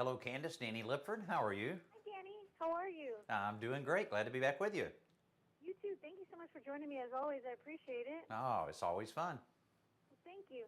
Hello, Candace. Danny Lipford. How are you? Hi, Danny. How are you? I'm doing great. Glad to be back with you. You too. Thank you so much for joining me as always. I appreciate it. Oh, it's always fun. Thank you.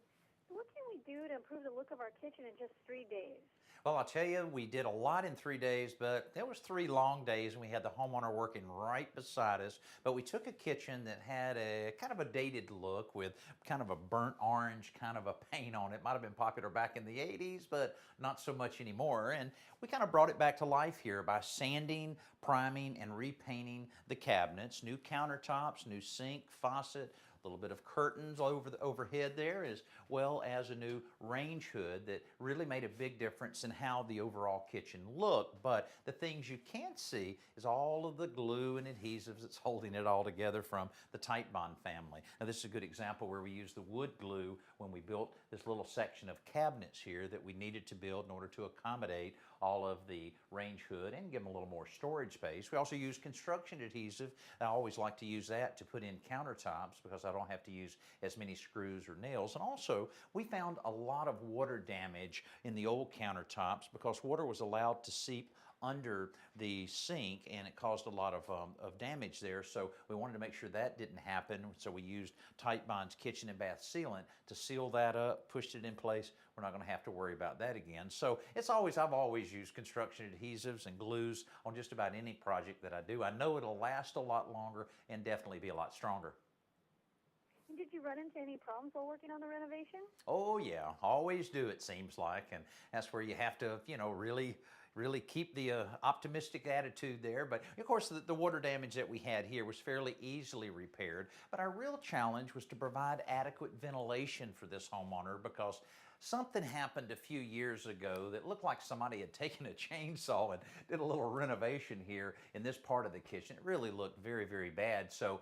So what can we do to improve the look of our kitchen in just 3 days? Well, I'll tell you, we did a lot in 3 days, but there was 3 long days, and we had the homeowner working right beside us. But we took a kitchen that had a kind of a dated look with kind of a burnt orange kind of a paint on it. Might have been popular back in the 80s, but not so much anymore. And we kind of brought it back to life here by sanding, priming, and repainting the cabinets. New countertops, new sink, faucet, a little bit of curtains over the overhead there, as well as a new range hood that really made a big difference in how the overall kitchen looked. But the things you can't see is all of the glue and adhesives that's holding it all together from the Titebond family. Now, this is a good example where we used the wood glue when we built this little section of cabinets here that we needed to build in order to accommodate all of the range hood and give them a little more storage space. We also use construction adhesive. I always like to use that to put in countertops because I don't have to use as many screws or nails. And also, we found a lot of water damage in the old countertops because water was allowed to seep under the sink and it caused a lot of damage there. So we wanted to make sure that didn't happen. So we used Titebond's kitchen and bath sealant to seal that up, pushed it in place. We're not going to have to worry about that again. So I've always used construction adhesives and glues on just about any project that I do. I know it'll last a lot longer and definitely be a lot stronger. And did you run into any problems while working on the renovation? Oh yeah, always do, it seems like, and that's where you have to, really keep the optimistic attitude there. But of course, the water damage that we had here was fairly easily repaired. But our real challenge was to provide adequate ventilation for this homeowner because something happened a few years ago that looked like somebody had taken a chainsaw and did a little renovation here in this part of the kitchen. It really looked very, very bad. So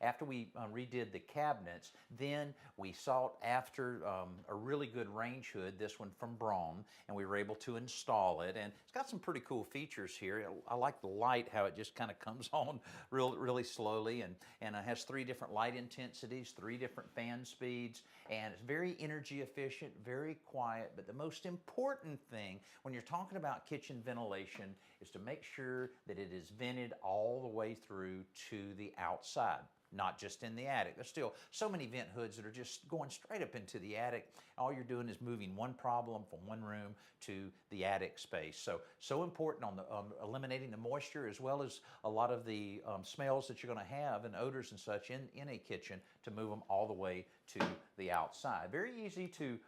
after we redid the cabinets, then we sought after a really good range hood, this one from Braun, and we were able to install it. And it's got some pretty cool features here. I like the light, how it just kind of comes on really slowly, and it has 3 different light intensities, 3 different fan speeds, and it's very energy efficient, very quiet. But the most important thing when you're talking about kitchen ventilation is to make sure that it is vented all the way through to the outside, not just in the attic. There's still so many vent hoods that are just going straight up into the attic. All you're doing is moving one problem from one room to the attic space. So important on the eliminating the moisture, as well as a lot of the smells that you're going to have and odors and such in a kitchen, to move them all the way to the outside. Very easy to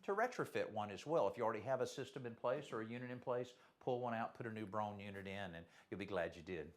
retrofit one as well. If you already have a system in place or a unit in place, pull one out, put a new Braun unit in, and you'll be glad you did.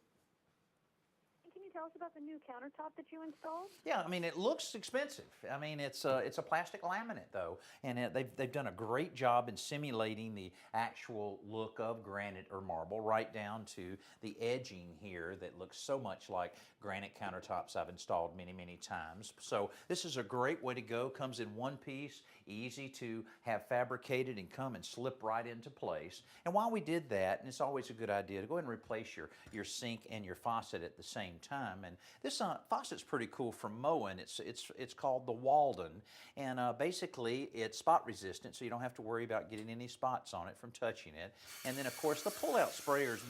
Can you tell us about the new countertop that you installed? Yeah, I mean, it looks expensive. I mean, it's a plastic laminate though, and they've done a great job in simulating the actual look of granite or marble, right down to the edging here that looks so much like granite countertops I've installed many times. So this is a great way to go. Comes in one piece, easy to have fabricated and come and slip right into place. And while we did that, and it's always a good idea to go ahead and replace your sink and your faucet at the same time. And this faucet's pretty cool from Moen. It's called the Walden, and basically it's spot resistant, so you don't have to worry about getting any spots on it from touching it. And then of course the pull-out sprayer's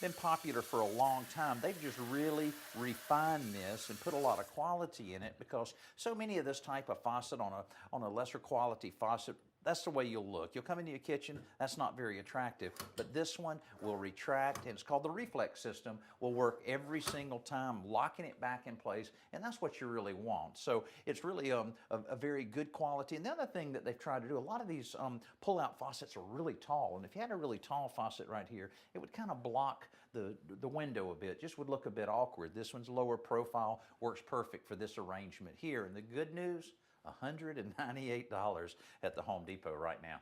been popular for a long time. They've just really refined this and put a lot of quality in it, because so many of this type of faucet on a lesser quality faucet, that's the way you'll look. You'll come into your kitchen, that's not very attractive. But this one will retract, and it's called the reflex system, will work every single time, locking it back in place, and that's what you really want. So it's really a very good quality. And the other thing that they've tried to do, a lot of these pull-out faucets are really tall, and if you had a really tall faucet right here, it would kind of block the window a bit, just would look a bit awkward. This one's lower profile, works perfect for this arrangement here. And the good news, $198 at the Home Depot right now.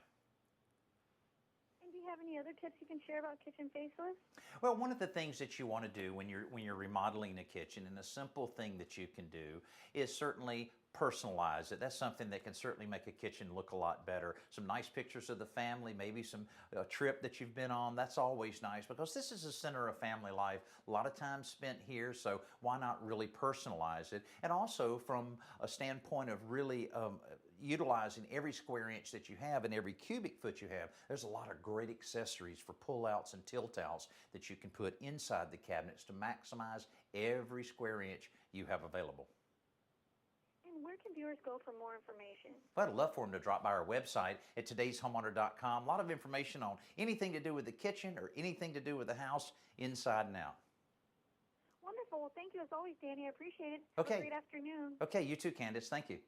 And do you have any other tips you can share about kitchen facelifts? Well, one of the things that you want to do when you're remodeling a kitchen, and a simple thing that you can do, is certainly personalize it. That's something that can certainly make a kitchen look a lot better. Some nice pictures of the family, maybe some trip that you've been on. That's always nice, because this is the center of family life. A lot of time spent here, so why not really personalize it? And also from a standpoint of really utilizing every square inch that you have and every cubic foot you have, there's a lot of great accessories for pull-outs and tilt-outs that you can put inside the cabinets to maximize every square inch you have available. And where can viewers go for more information? But I'd love for them to drop by our website at todayshomeowner.com. A lot of information on anything to do with the kitchen or anything to do with the house inside and out. Wonderful. Well, thank you as always, Danny. I appreciate it. Have a Okay. great afternoon. Okay, you too, Candace. Thank you.